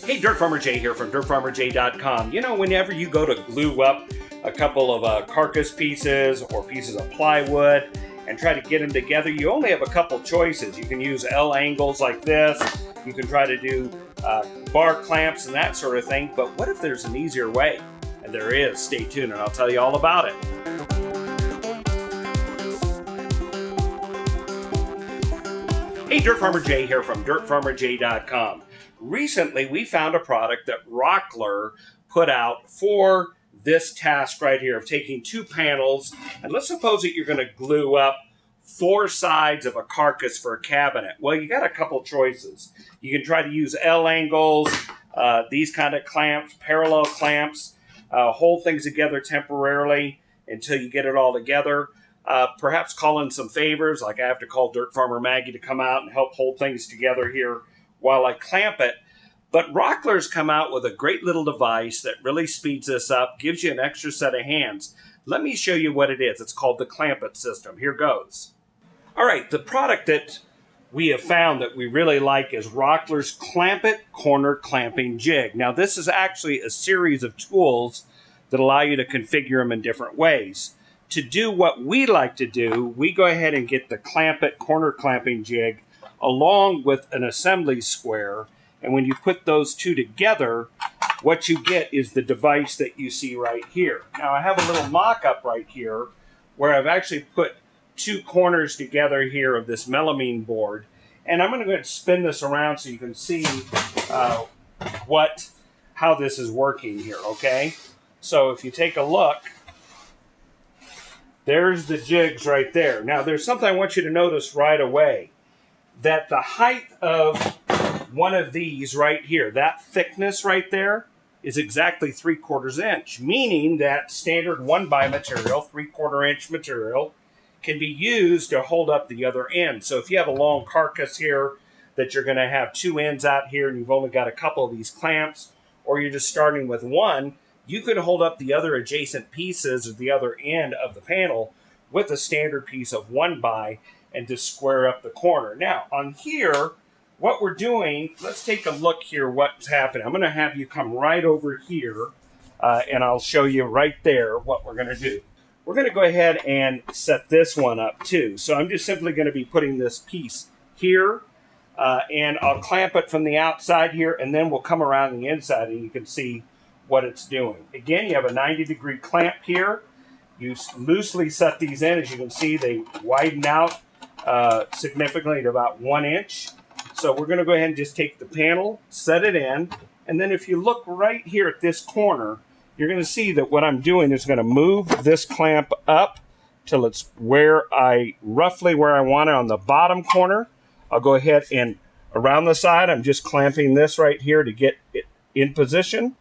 Hey, DirtFarmerJay here from DirtFarmerJay.com. You know, whenever you go to glue up a couple of carcass pieces or pieces of plywood and try to get them together, you only have a couple choices. You can use L angles like this. You can try to do bar clamps and that sort of thing. But what if there's an easier way? And there is. Stay tuned and I'll tell you all about it. Hey, DirtFarmerJay here from DirtFarmerJay.com. Recently, we found a product that Rockler put out for this task right here of taking two panels, and let's suppose that you're going to glue up four sides of a carcass for a cabinet. Well, you got a couple choices. You can try to use L angles, these kind of clamps, parallel clamps, hold things together temporarily until you get it all together. Perhaps call in some favors, like I have to call Dirt Farmer Maggie to come out and help hold things together here while I clamp it. But Rockler's come out with a great little device that really speeds this up, gives you an extra set of hands. Let me show you what it is. It's called the Clampett System. Here goes. All right, the product that we have found that we really like is Rockler's Clampett Corner Clamping Jig. Now, this is actually a series of tools that allow you to configure them in different ways. To do what we like to do, we go ahead and get the Clampett Corner Clamping Jig along with an assembly square. And when you put those two together, what you get is the device that you see right here. Now, I have a little mock-up right here where I've actually put two corners together here of this melamine board. And I'm going to go ahead and spin this around so you can see how this is working here, okay? So if you take a look, there's the jigs right there. Now, there's something I want you to notice right away, that the height of one of these right here, that thickness right there, is exactly 3/4 inch, meaning that standard 1x material, 3/4 inch material, can be used to hold up the other end. So if you have a long carcass here that you're going to have two ends out here and you've only got a couple of these clamps, or you're just starting with one, you could hold up the other adjacent pieces of the other end of the panel with a standard piece of 1x and just square up the corner. Now, on here, what we're doing, let's take a look here what's happening. I'm going to have you come right over here, and I'll show you right there what we're going to do. We're going to go ahead and set this one up too. So I'm just simply going to be putting this piece here, and I'll clamp it from the outside here, and then we'll come around the inside and you can see what it's doing. Again, you have a 90-degree clamp here. You loosely set these in. As you can see, they widen out significantly to about 1 inch. So we're going to go ahead and just take the panel, set it in, and then if you look right here at this corner, you're going to see that what I'm doing is going to move this clamp up till it's roughly where I want it on the bottom corner. I'll go ahead and around the side, I'm just clamping this right here to get it in position.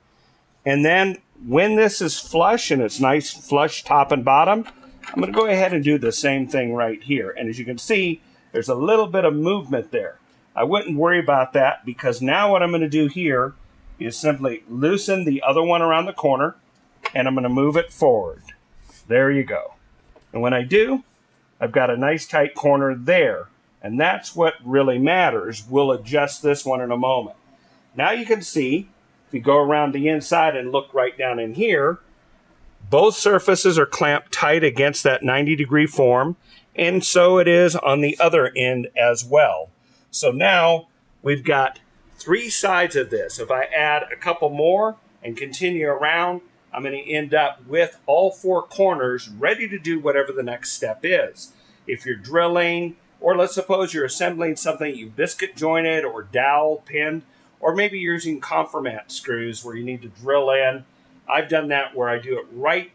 And then when this is flush and it's nice flush top and bottom, I'm going to go ahead and do the same thing right here. And as you can see, there's a little bit of movement there. I wouldn't worry about that because now what I'm going to do here is simply loosen the other one around the corner and I'm going to move it forward. There you go. And when I do, I've got a nice tight corner there. And that's what really matters. We'll adjust this one in a moment. Now you can see, if you go around the inside and look right down in here, both surfaces are clamped tight against that 90-degree form, and so it is on the other end as well. So now we've got three sides of this. If I add a couple more and continue around, I'm going to end up with all four corners ready to do whatever the next step is. If you're drilling, or let's suppose you're assembling something you biscuit jointed or dowel pinned, or maybe you're using conformat screws where you need to drill in. I've done that where I do it right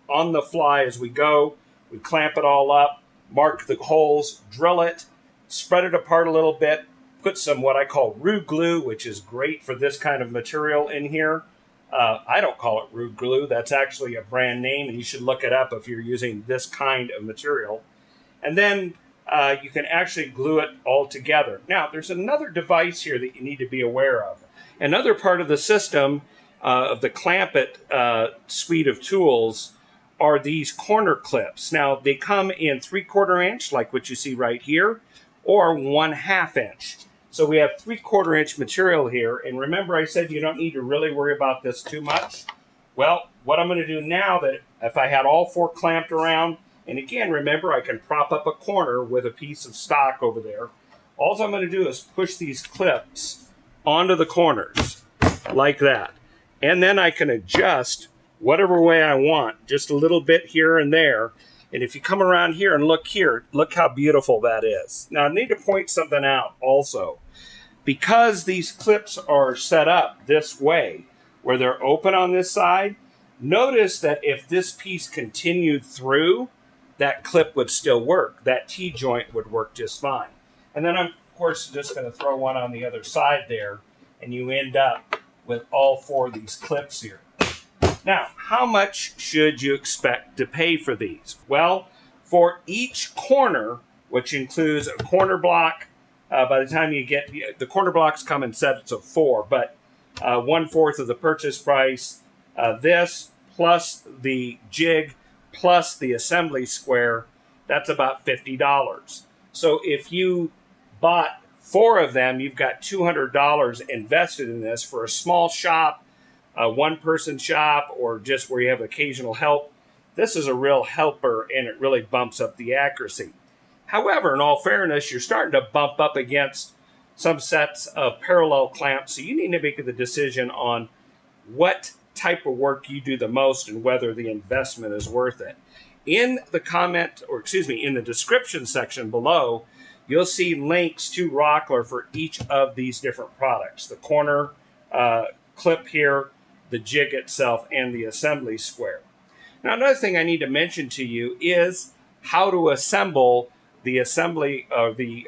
on the fly as we go. We clamp it all up, mark the holes, drill it, spread it apart a little bit, put some what I call roux glue, which is great for this kind of material in here. I don't call it roux glue. That's actually a brand name, and you should look it up if you're using this kind of material. And then you can actually glue it all together. Now, there's another device here that you need to be aware of. Another part of the system of the Clampett suite of tools are these corner clips. Now, they come in 3/4 inch, like what you see right here, or 1/2 inch. So we have 3/4 inch material here. And remember I said you don't need to really worry about this too much. Well, what I'm going to do now, that if I had all 4 clamped around, and again, remember I can prop up a corner with a piece of stock over there. All I'm going to do is push these clips onto the corners like that. And then I can adjust whatever way I want, just a little bit here and there. And if you come around here and look here, look how beautiful that is. Now I need to point something out also. Because these clips are set up this way, where they're open on this side, notice that if this piece continued through, that clip would still work. That T-joint would work just fine. And then I'm, of course, just going to throw one on the other side there, and you end up with all 4 of these clips here. Now, how much should you expect to pay for these? Well, for each corner, which includes a corner block, by the time you get, the corner blocks come in sets of 4, but 1/4 of the purchase price, this plus the jig plus the assembly square, that's about $50. So if you bought 4 of them, you've got $200 invested in this. For a small shop, a one-person shop, or just where you have occasional help, this is a real helper, and it really bumps up the accuracy. However, in all fairness, you're starting to bump up against some sets of parallel clamps, so you need to make the decision on what type of work you do the most and whether the investment is worth it. In the comment, or excuse me, in the description section below, you'll see links to Rockler for each of these different products. The corner clip here, the jig itself, and the assembly square. Now, another thing I need to mention to you is how to assemble the assembly of the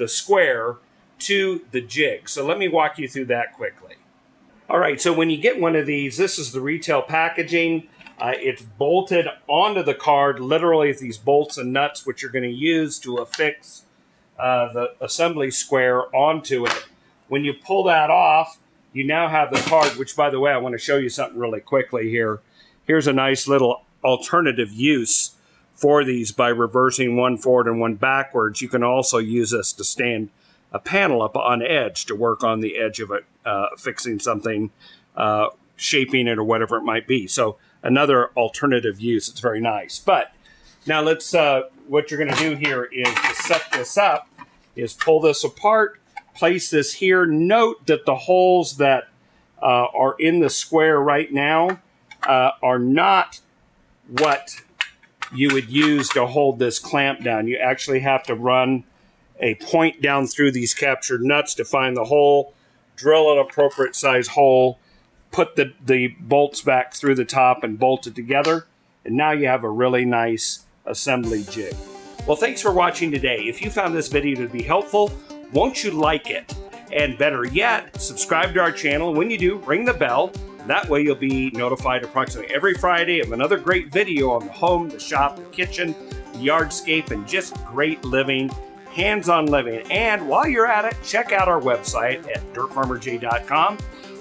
square to the jig. So let me walk you through that quickly. All right, so when you get one of these, this is the retail packaging. It's bolted onto the card, literally these bolts and nuts, which you're going to use to affix the assembly square onto it. When you pull that off, you now have the card, which, by the way, I want to show you something really quickly here. Here's a nice little alternative use for these by reversing one forward and one backwards. You can also use this to stand a panel up on edge to work on the edge of it, fixing something, shaping it, or whatever it might be. So another alternative use. It's very nice. But now let's, what you're going to do here is to set this up, is pull this apart, place this here. Note that the holes that are in the square right now are not what you would use to hold this clamp down. You actually have to run a point down through these captured nuts to find the hole, drill an appropriate size hole, put the bolts back through the top and bolt it together, and now you have a really nice assembly jig. Well, thanks for watching today. If you found this video to be helpful, won't you like it? And better yet, subscribe to our channel. When you do, ring the bell. That way you'll be notified approximately every Friday of another great video on the home, the shop, the kitchen, the yardscape, and just great living, hands-on living. And while you're at it, check out our website at DirtFarmerJay.com.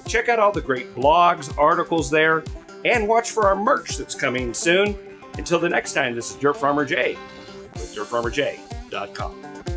Check out all the great blogs, articles there, and watch for our merch that's coming soon. Until the next time, this is Dirt Farmer Jay with DirtFarmerJay.com.